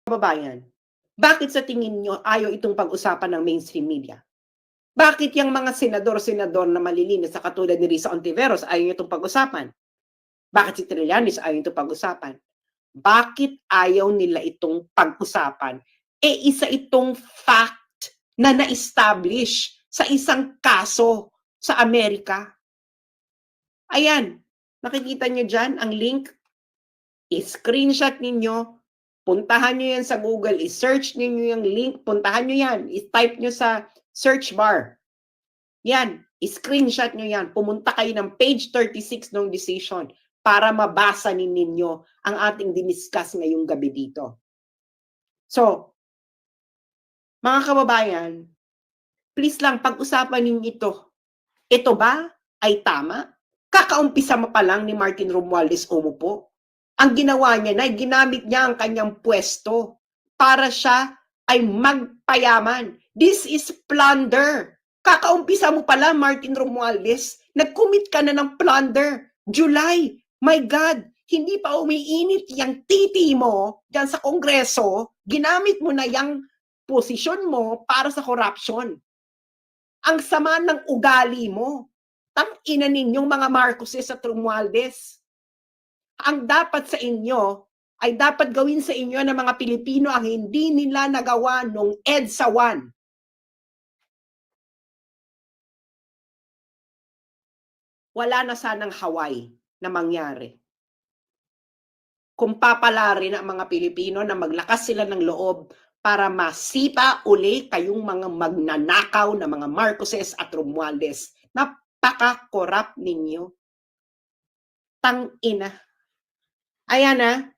Kababayan, bakit sa tingin nyo ayaw itong pag-usapan ng mainstream media? Bakit yung mga senador-senador na malilinis sa katulad ni Risa Ontiveros ayaw itong pag-usapan? Bakit si Trillanes ayaw itong pag-usapan? Bakit ayaw nila itong pag-usapan? Isa itong fact na na-establish sa isang kaso sa Amerika. Ayan, nakikita nyo dyan ang link. I-screenshot ninyo, puntahan nyo yan sa Google, i-search niyo yung link, puntahan nyo yan, i-type nyo sa search bar. Yan, i-screenshot nyo yan, pumunta kayo ng page 36 ng decision para mabasa ninyo ang ating diniscuss ngayong gabi dito. So, mga kababayan, please lang pag-usapan ninyo ito. Ito ba ay tama? Kakaumpisa mo pa lang ni Martin Romualdez umupo. Ang ginawa niya na ginamit niya ang kanyang pwesto para siya ay magpayaman. This is plunder. Kakaumpisa mo pala, Martin Romualdez, nag-commit ka na ng plunder. July, my God, hindi pa umiinit yung titi mo dyan sa Kongreso, ginamit mo na yung posisyon mo para sa corruption. Ang sama ng ugali mo. Tang-ina ninyong mga Marcoses at Romualdez. Ang dapat sa inyo ay dapat gawin sa inyo ng mga Pilipino ang hindi nila nagawa nung EDSA 1. Wala na sanang Hawaii na mangyari. Kung papalarin ang mga Pilipino na maglakas sila ng loob para masipa uli kayong mga magnanakaw na mga Marcoses at Romualdez. Napaka-corrupt ninyo. Tang-ina. Ayan na.